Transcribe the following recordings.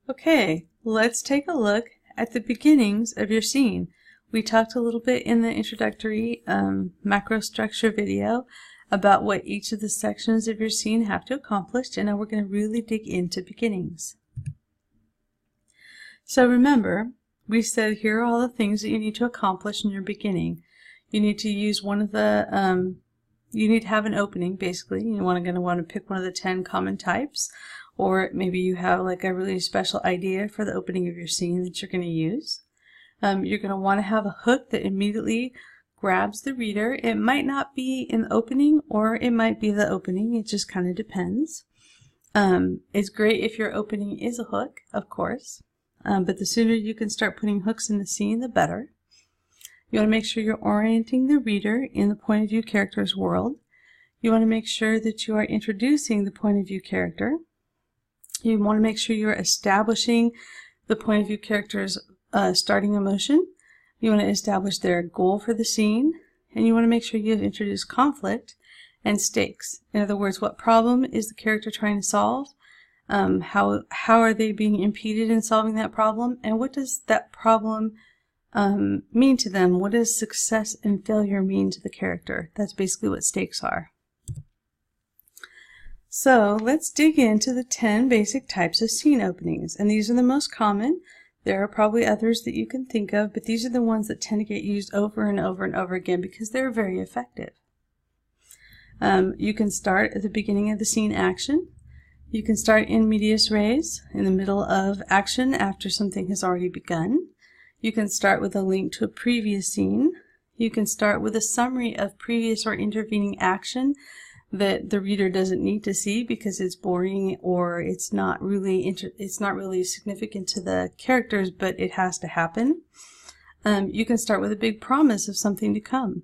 Okay, let's take a look at the beginnings of your scene. We talked a little bit in the introductory macro structure video about what each of the sections of your scene have to accomplish, and now we're going to really dig into beginnings. So remember, we said here are all the things that you need to accomplish in your beginning. You need to use one of the, you need to have an opening, basically. You're going to want to pick one of the 10 common types. Or maybe you have like a really special idea for the opening of your scene that you're going to use. You're going to want to have a hook that immediately grabs the reader. It might not be in the opening, or it might be the opening. It just kind of depends. It's great if your opening is a hook, of course. But the sooner you can start putting hooks in the scene, the better. You want to make sure you're orienting the reader in the point of view character's world. You want to make sure that you are introducing the point of view character. You want to make sure you're establishing the point of view character's starting emotion. You want to establish their goal for the scene. And you want to make sure you have introduced conflict and stakes. In other words, what problem is the character trying to solve? How are they being impeded in solving that problem? And what does that problem mean to them? What does success and failure mean to the character? That's basically what stakes are. So let's dig into the 10 basic types of scene openings, and these are the most common. There are probably others that you can think of, but these are the ones that tend to get used over and over and over again because they're very effective. You can start at the beginning of the scene action. You can start in medias res, in the middle of action after something has already begun. You can start with a link to a previous scene. You can start with a summary of previous or intervening action that the reader doesn't need to see because it's boring or it's not really significant to the characters, but it has to happen. You can start with a big promise of something to come.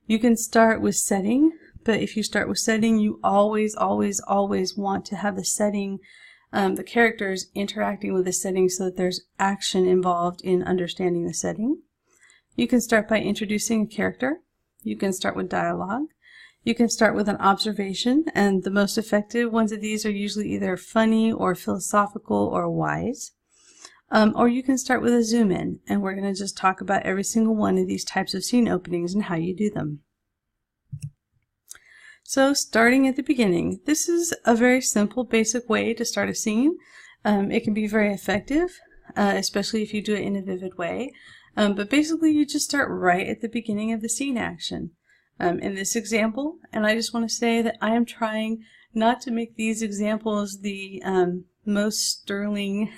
You can start with setting, but if you start with setting, you always want to have the setting, the characters interacting with the setting so that there's action involved in understanding the setting. You can start by introducing a character. You can start with dialogue. You can start with an observation, and the most effective ones of these are usually either funny or philosophical or wise. Or you can start with a zoom in, and we're going to just talk about every single one of these types of scene openings and how you do them. So starting at the beginning, this is a very simple, basic way to start a scene. It can be very effective, especially if you do it in a vivid way. But basically you just start right at the beginning of the scene action. In this example, and I just want to say that I am trying not to make these examples the most sterling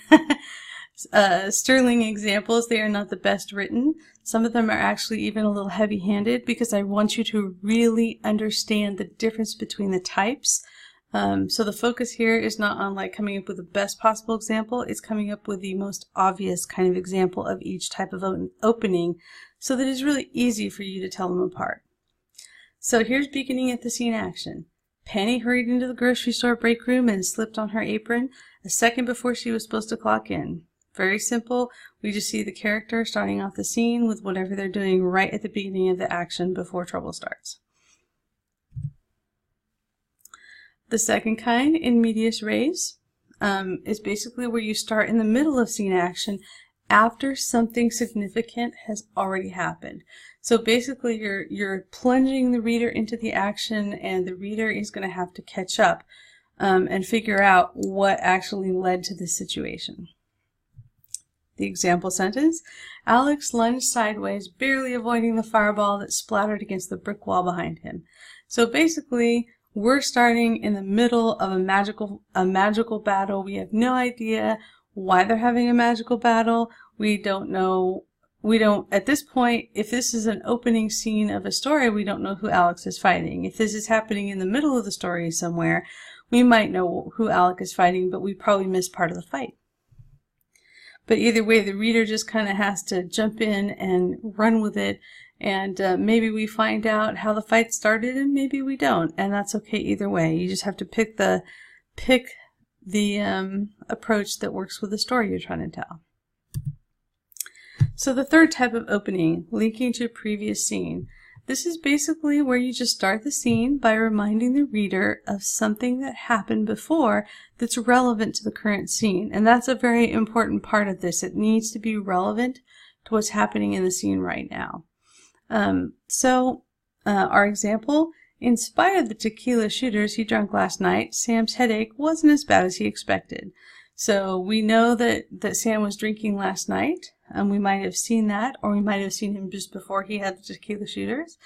examples. They are not the best written. Some of them are actually even a little heavy-handed because I want you to really understand the difference between the types. So the focus here is not on like coming up with the best possible example. It's coming up with the most obvious kind of example of each type of opening so that it's really easy for you to tell them apart. So here's beginning at the scene action. Penny hurried into the grocery store break room and slipped on her apron a second before she was supposed to clock in. Very simple. We just see the character starting off the scene with whatever they're doing right at the beginning of the action before trouble starts. The second kind, in medias res, is basically where you start in the middle of scene action after something significant has already happened. So basically you're plunging the reader into the action, and the reader is going to have to catch up and figure out what actually led to this situation. The example sentence: Alex lunged sideways, barely avoiding the fireball that splattered against the brick wall behind him. So basically we're starting in the middle of a magical battle. We have no idea why they're having a magical battle. We don't, at this point, if this is an opening scene of a story, we don't know who Alex is fighting. If this is happening in the middle of the story somewhere, we might know who Alex is fighting, but we probably missed part of the fight. But either way, the reader just kind of has to jump in and run with it, and maybe we find out how the fight started and maybe we don't, and that's okay either way. You just have to pick the approach that works with the story you're trying to tell. So the third type of opening, linking to a previous scene. This is basically where you just start the scene by reminding the reader of something that happened before that's relevant to the current scene. And that's a very important part of this. It needs to be relevant to what's happening in the scene right now. Our example, in spite of the tequila shooters he drank last night, Sam's headache wasn't as bad as he expected. So we know that Sam was drinking last night. We might have seen that, or we might have seen him just before he had the tequila shooters.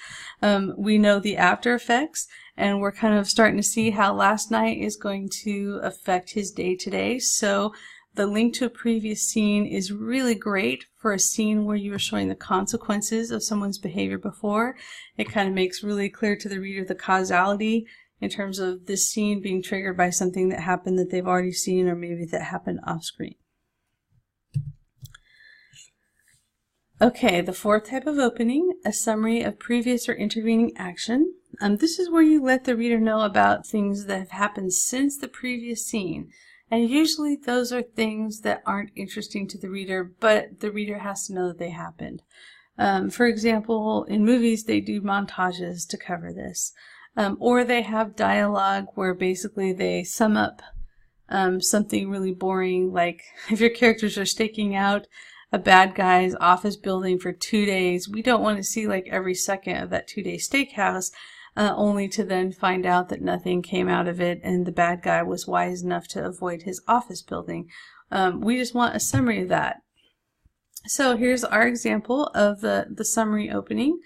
We know the after effects, and we're kind of starting to see how last night is going to affect his day today. So the link to a previous scene is really great for a scene where you are showing the consequences of someone's behavior before. It kind of makes really clear to the reader the causality in terms of this scene being triggered by something that happened that they've already seen, or maybe that happened off screen. Okay, the fourth type of opening, a summary of previous or intervening action. This is where you let the reader know about things that have happened since the previous scene. And usually those are things that aren't interesting to the reader, but the reader has to know that they happened. For example, in movies they do montages to cover this. Or they have dialogue where basically they sum up something really boring, like if your characters are staking out a bad guy's office building for 2 days, we don't want to see like every second of that 2-day steakhouse, only to then find out that nothing came out of it and the bad guy was wise enough to avoid his office building. We just want a summary of that. So here's our example of the summary opening.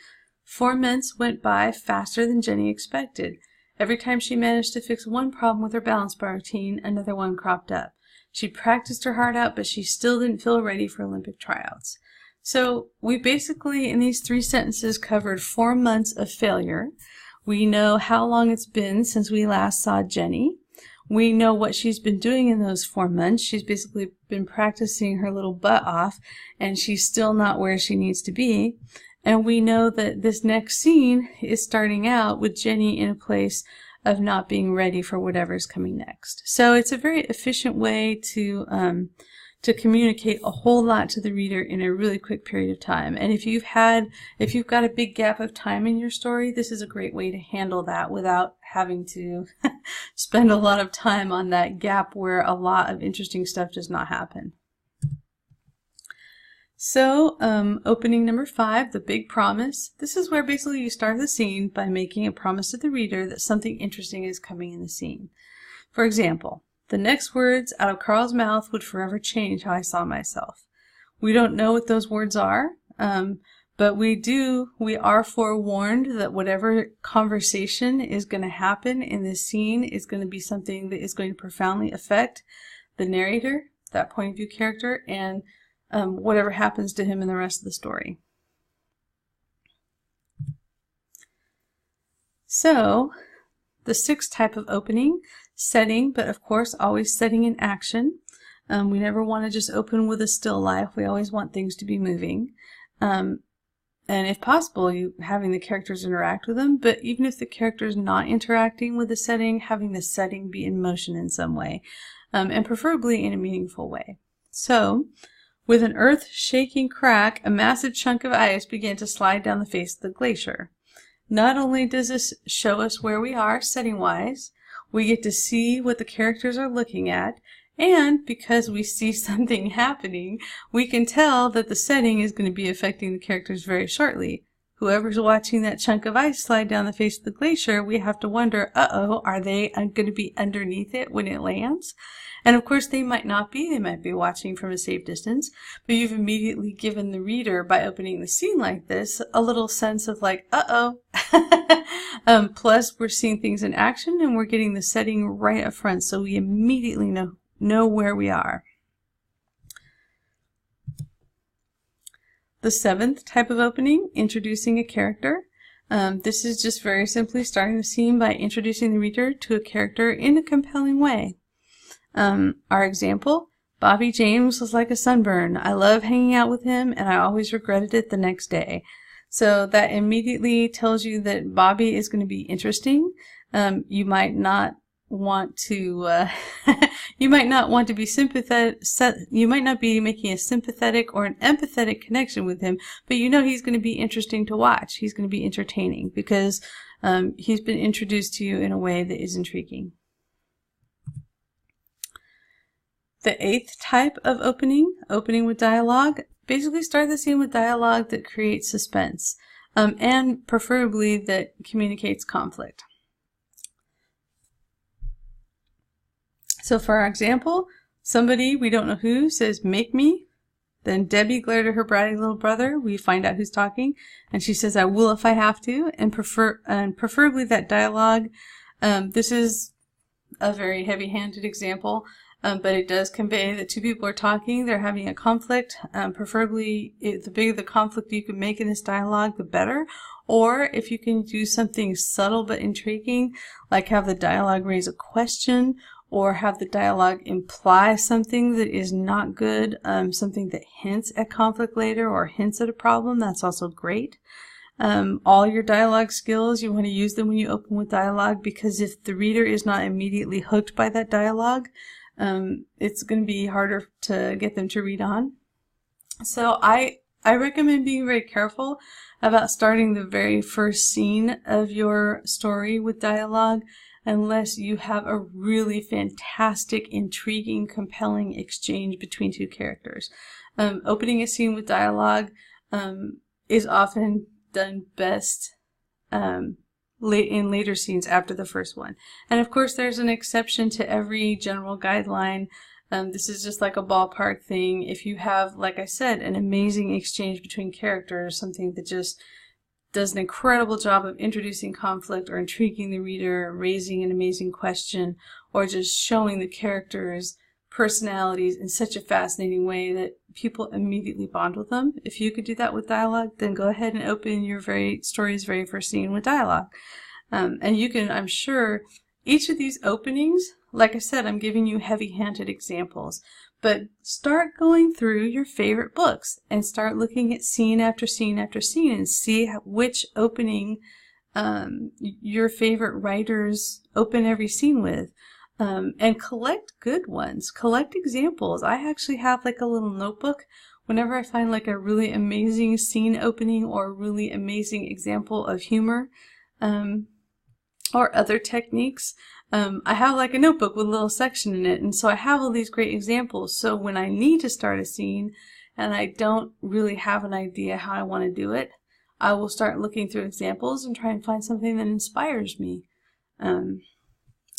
4 months went by faster than Jenny expected. Every time she managed to fix one problem with her balance bar routine, another one cropped up. She practiced her heart out, but she still didn't feel ready for Olympic tryouts. So we basically, in these 3 sentences, covered 4 months of failure. We know how long it's been since we last saw Jenny. We know what she's been doing in those 4 months. She's basically been practicing her little butt off, and she's still not where she needs to be. And we know that this next scene is starting out with Jenny in a place of not being ready for whatever's coming next. So it's a very efficient way to communicate a whole lot to the reader in a really quick period of time. And if you've got a big gap of time in your story, this is a great way to handle that without having to spend a lot of time on that gap where a lot of interesting stuff does not happen. So, opening number 5, the big promise. This is where basically you start the scene by making a promise to the reader that something interesting is coming in the scene. For example, the next words out of Carl's mouth would forever change how I saw myself. We don't know what those words are, but we are forewarned that whatever conversation is going to happen in this scene is going to be something that is going to profoundly affect the narrator, that point of view character, and whatever happens to him in the rest of the story. So, the 6th type of opening, setting, but of course always setting in action. We never want to just open with a still life. We always want things to be moving. And if possible, having the characters interact with them, but even if the character's not interacting with the setting, having the setting be in motion in some way, and preferably in a meaningful way. So, with an earth-shaking crack, a massive chunk of ice began to slide down the face of the glacier. Not only does this show us where we are setting-wise, we get to see what the characters are looking at, and because we see something happening, we can tell that the setting is going to be affecting the characters very shortly. Whoever's watching that chunk of ice slide down the face of the glacier, we have to wonder, are they going to be underneath it when it lands? And of course they might not be, they might be watching from a safe distance, but you've immediately given the reader, by opening the scene like this, a little sense of like, plus we're seeing things in action and we're getting the setting right up front, so we immediately know where we are. The 7th type of opening, introducing a character. This is just very simply starting the scene by introducing the reader to a character in a compelling way. Our example, Bobby James was like a sunburn. I love hanging out with him and I always regretted it the next day. So that immediately tells you that Bobby is going to be interesting. You might not want to you might not want to be sympathetic. You might not be making a sympathetic or an empathetic connection with him, but you know he's going to be interesting to watch. He's going to be entertaining because he's been introduced to you in a way that is intriguing. The 8th type of opening with dialogue. Basically start the scene with dialogue that creates suspense, and preferably that communicates conflict. So for our example, somebody, we don't know who, says, "Make me." Then Debbie glared at her bratty little brother. We find out who's talking, and she says, "I will if I have to," and preferably that dialogue. This is a very heavy-handed example, but it does convey that two people are talking, they're having a conflict. Preferably, the bigger the conflict you can make in this dialogue, the better. Or if you can do something subtle but intriguing, like have the dialogue raise a question, or have the dialogue imply something that is not good, something that hints at conflict later or hints at a problem, that's also great. All your dialogue skills, you want to use them when you open with dialogue, because if the reader is not immediately hooked by that dialogue, it's going to be harder to get them to read on. So I recommend being very careful about starting the very first scene of your story with dialogue, unless you have a really fantastic, intriguing, compelling exchange between two characters. Opening a scene with dialogue is often done best in later scenes after the first one. And of course there's an exception to every general guideline. This is just like a ballpark thing. If you have, like I said, an amazing exchange between characters, something that just does an incredible job of introducing conflict or intriguing the reader, raising an amazing question, or just showing the characters' personalities in such a fascinating way that people immediately bond with them. If you could do that with dialogue, then go ahead and open your story's very first scene with dialogue. And you can, I'm sure, each of these openings, like I said, I'm giving you heavy-handed examples, but start going through your favorite books and start looking at scene after scene after scene and see which opening your favorite writers open every scene with. And collect good ones. Collect examples. I actually have like a little notebook. Whenever I find like a really amazing scene opening or a really amazing example of humor or other techniques, I have like a notebook with a little section in it. And so I have all these great examples. So when I need to start a scene and I don't really have an idea how I want to do it, I will start looking through examples and try and find something that inspires me.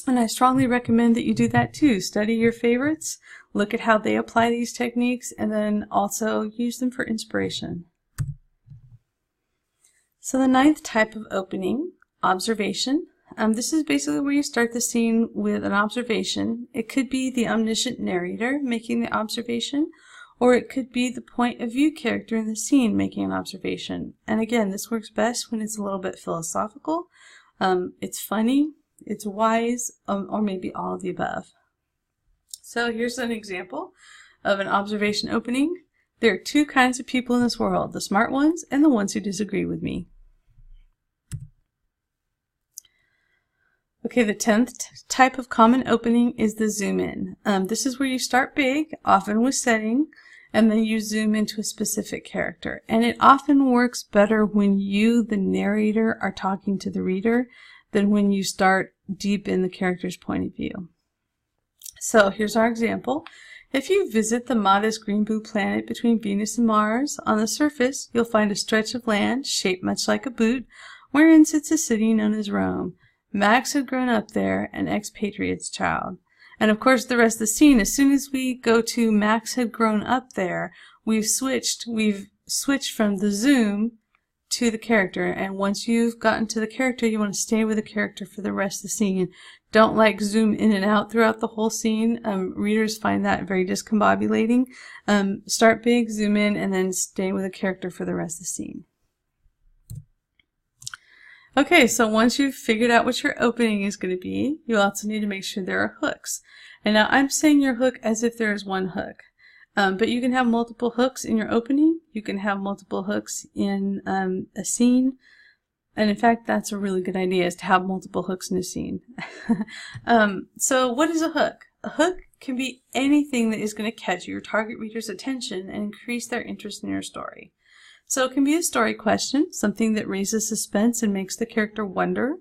And I strongly recommend that you do that too. Study your favorites, look at how they apply these techniques, and then also use them for inspiration. So the 9th type of opening, observation. This is basically where you start the scene with an observation. It could be the omniscient narrator making the observation, or it could be the point of view character in the scene making an observation. And again, this works best when it's a little bit philosophical. It's funny, it's wise, or maybe all of the above. So here's an example of an observation opening. There are two kinds of people in this world, the smart ones and the ones who disagree with me. Okay, the 10th type of common opening is the zoom in. This is where you start big, often with setting, and then you zoom into a specific character. And it often works better when you, the narrator, are talking to the reader than when you start deep in the character's point of view. So here's our example. If you visit the modest green blue planet between Venus and Mars, on the surface you'll find a stretch of land shaped much like a boot, wherein sits a city known as Rome. Max had grown up there, an expatriate's child. And of course the rest of the scene, as soon as we go to Max had grown up there, we've switched from the zoom to the character. And once you've gotten to the character, you want to stay with the character for the rest of the scene. Don't like zoom in and out throughout the whole scene. Readers find that very discombobulating. Start big, zoom in, and then stay with the character for the rest of the scene. Okay, so once you've figured out what your opening is going to be, you also need to make sure there are hooks. And now I'm saying your hook as if there is one hook. But you can have multiple hooks in your opening. You can have multiple hooks in a scene. And in fact, that's a really good idea, is to have multiple hooks in a scene. So what is a hook? A hook can be anything that is going to catch your target reader's attention and increase their interest in your story. So it can be a story question, something that raises suspense and makes the character wonder.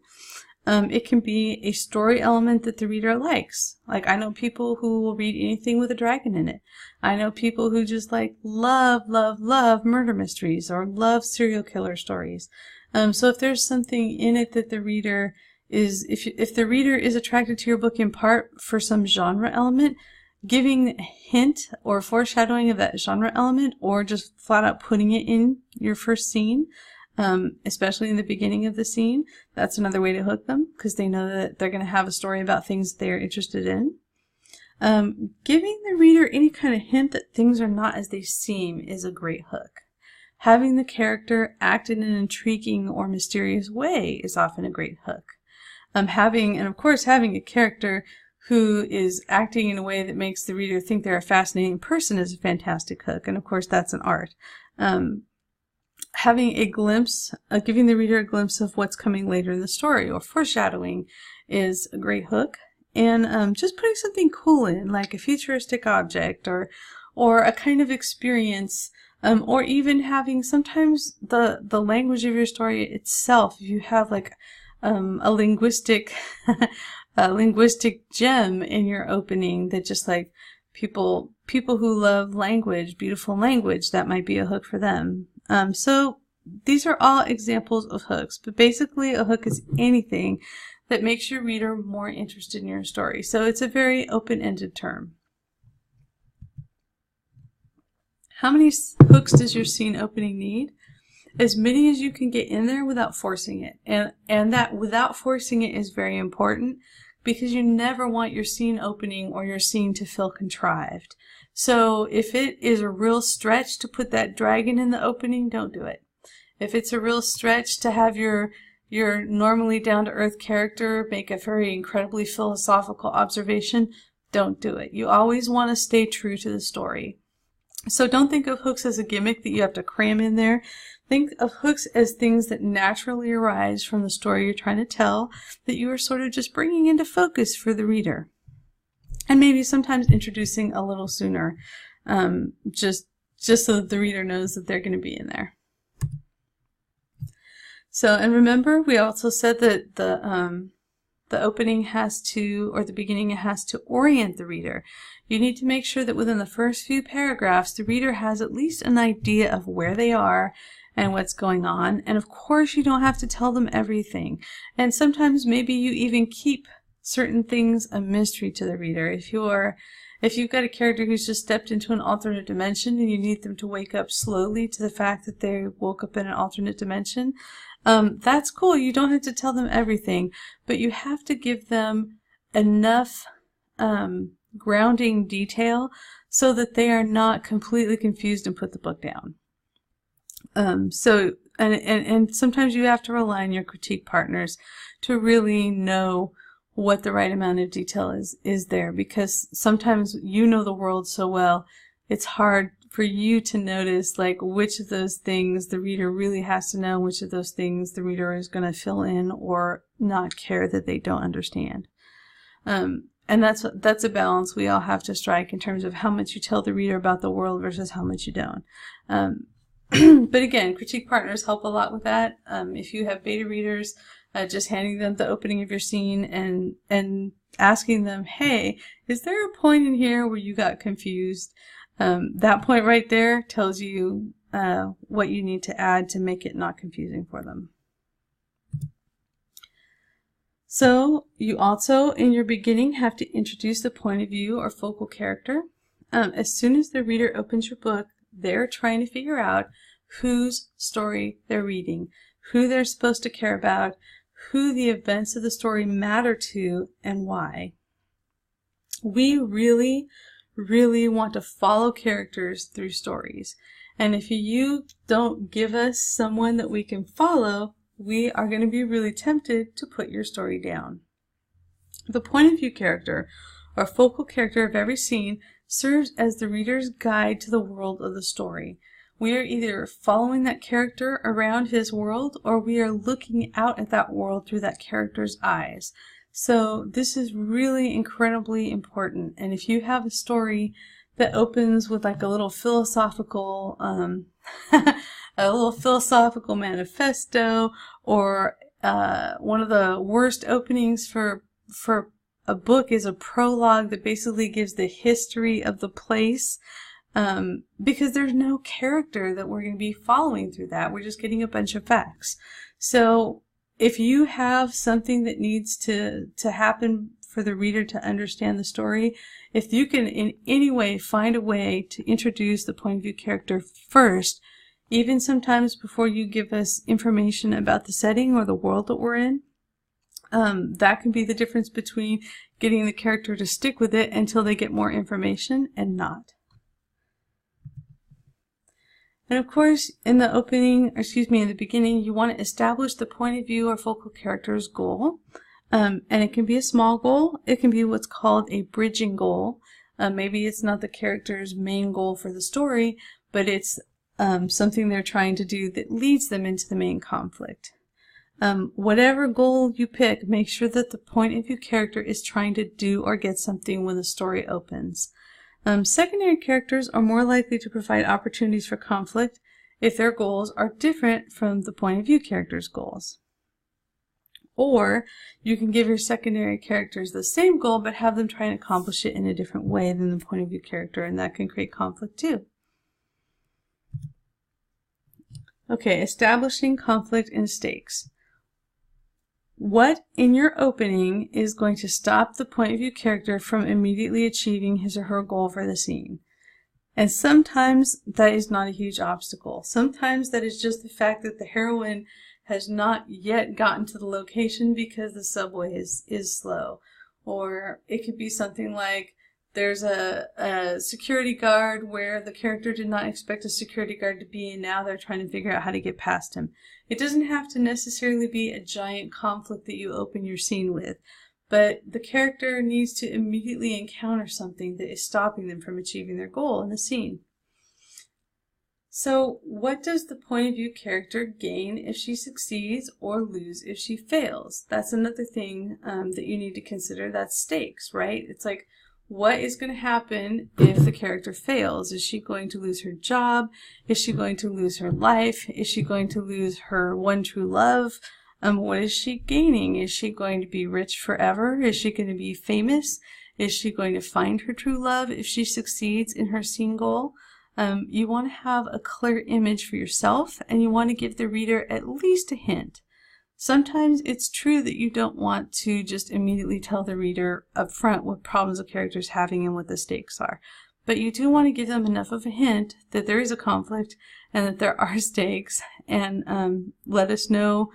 It can be a story element that the reader likes. Like, I know people who will read anything with a dragon in it. I know people who just love murder mysteries or love serial killer stories. So if there's something in it that the reader is, if the reader is attracted to your book in part for some genre element, giving a hint or foreshadowing of that genre element, or just flat out putting it in your first scene, especially in the beginning of the scene, that's another way to hook them, because they know that they're going to have a story about things they're interested in. Giving the reader any kind of hint that things are not as they seem is a great hook. Having the character act in an intriguing or mysterious way is often a great hook. Having a character who is acting in a way that makes the reader think they're a fascinating person is a fantastic hook, and of course that's an art. Having a glimpse, giving the reader a glimpse of what's coming later in the story, or foreshadowing, is a great hook. And just putting something cool in, like a futuristic object, or a kind of experience, or even having sometimes the language of your story itself. If you have like a linguistic gem in your opening that just like people who love language, beautiful language, that might be a hook for them. So these are all examples of hooks, but basically a hook is anything that makes your reader more interested in your story. So it's a very open-ended term. How many hooks does your scene opening need? As many as you can get in there without forcing it. And that without forcing it is very important, because you never want your scene opening or your scene to feel contrived. So if it is a real stretch to put that dragon in the opening, don't do it. If it's a real stretch to have your normally down-to-earth character make a very incredibly philosophical observation, don't do it. You always want to stay true to the story. So don't think of hooks as a gimmick that you have to cram in there. Think of hooks as things that naturally arise from the story you're trying to tell, that you are sort of just bringing into focus for the reader. And maybe sometimes introducing a little sooner, just so that the reader knows that they're going to be in there. So, and remember, we also said that the opening has to, or the beginning, it has to orient the reader. You need to make sure that within the first few paragraphs, the reader has at least an idea of where they are and what's going on. And of course, you don't have to tell them everything. And sometimes maybe you even keep certain things a mystery to the reader. If you've got a character who's just stepped into an alternate dimension and you need them to wake up slowly to the fact that they woke up in an alternate dimension, that's cool. You don't have to tell them everything, but you have to give them enough grounding detail so that they are not completely confused and put the book down. And sometimes you have to rely on your critique partners to really know what the right amount of detail is there, because sometimes you know the world so well, it's hard for you to notice like which of those things the reader really has to know, which of those things the reader is going to fill in or not care that they don't understand. And that's a balance we all have to strike in terms of how much you tell the reader about the world versus how much you don't. But again, critique partners help a lot with that. If you have beta readers, just handing them the opening of your scene and asking them, hey, is there a point in here where you got confused? That point right there tells you what you need to add to make it not confusing for them. So you also, in your beginning, have to introduce the point of view or focal character. As soon as the reader opens your book, they're trying to figure out whose story they're reading, who they're supposed to care about, who the events of the story matter to, and why. We really want to follow characters through stories. And if you don't give us someone that we can follow, we are going to be really tempted to put your story down. The point of view character, or focal character of every scene, serves as the reader's guide to the world of the story. we are either following that character around his world, or we are looking out at that world through that character's eyes. So this is really incredibly important. And if you have a story that opens with like a little philosophical manifesto, or one of the worst openings for a book is a prologue that basically gives the history of the place, because there's no character that we're going to be following through that. We're just getting a bunch of facts. So if you have something that needs to happen for the reader to understand the story, if you can in any way find a way to introduce the point of view character first, even sometimes before you give us information about the setting or the world that we're in, that can be the difference between getting the character to stick with it until they get more information and not. And of course, in the beginning, you want to establish the point of view or focal character's goal. And it can be a small goal. It can be what's called a bridging goal. Maybe it's not the character's main goal for the story, but it's something they're trying to do that leads them into the main conflict. Whatever goal you pick, make sure that the point of view character is trying to do or get something when the story opens. Secondary characters are more likely to provide opportunities for conflict if their goals are different from the point of view character's goals. Or you can give your secondary characters the same goal but have them try and accomplish it in a different way than the point of view character, and that can create conflict too. Okay, establishing conflict and stakes. What in your opening is going to stop the point of view character from immediately achieving his or her goal for the scene? And sometimes that is not a huge obstacle. Sometimes that is just the fact that the heroine has not yet gotten to the location because the subway is slow. Or it could be something like there's a security guard where the character did not expect a security guard to be, and now they're trying to figure out how to get past him. It doesn't have to necessarily be a giant conflict that you open your scene with, but the character needs to immediately encounter something that is stopping them from achieving their goal in the scene. So what does the point of view character gain if she succeeds, or lose if she fails? That's another thing that you need to consider. That's stakes, right? It's like, what is going to happen if the character fails? Is she going to lose her job? Is she going to lose her life? Is she going to lose her one true love? What is she gaining? Is she going to be rich forever? Is she going to be famous? Is she going to find her true love if she succeeds in her scene goal? You want to have a clear image for yourself, and you want to give the reader at least a hint. Sometimes it's true that you don't want to just immediately tell the reader up front what problems the character is having and what the stakes are. But you do want to give them enough of a hint that there is a conflict and that there are stakes, and let us know,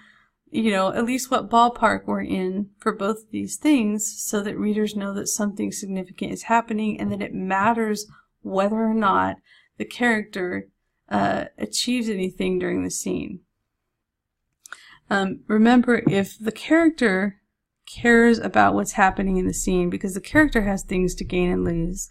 at least what ballpark we're in for both of these things, so that readers know that something significant is happening and that it matters whether or not the character achieves anything during the scene. Remember, if the character cares about what's happening in the scene, because the character has things to gain and lose,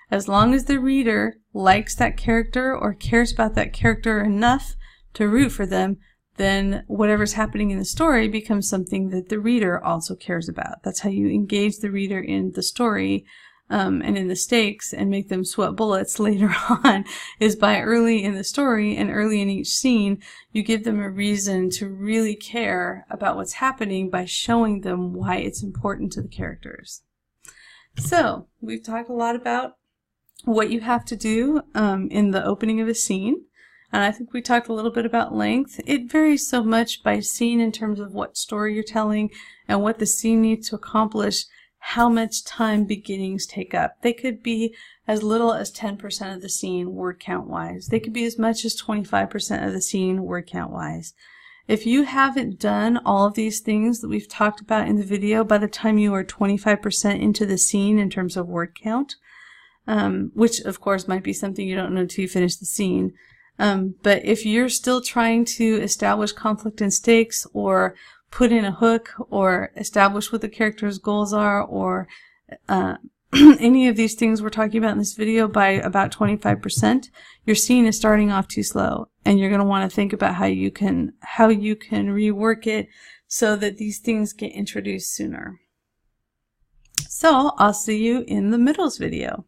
as long as the reader likes that character or cares about that character enough to root for them, then whatever's happening in the story becomes something that the reader also cares about. That's how you engage the reader in the story and in the stakes and make them sweat bullets later on, is by early in the story and early in each scene, you give them a reason to really care about what's happening by showing them why it's important to the characters. So, we've talked a lot about what you have to do in the opening of a scene. And I think we talked a little bit about length. It varies so much by scene in terms of what story you're telling and what the scene needs to accomplish, how much time beginnings take up. They could be as little as 10% of the scene word count wise. They could be as much as 25% of the scene word count wise. If you haven't done all of these things that we've talked about in the video by the time you are 25% into the scene in terms of word count, which of course might be something you don't know until you finish the scene, but if you're still trying to establish conflict and stakes, or put in a hook, or establish what the character's goals are, or any of these things we're talking about in this video by about 25%, your scene is starting off too slow, and you're going to want to think about how you can rework it so that these things get introduced sooner. So I'll see you in the middles video.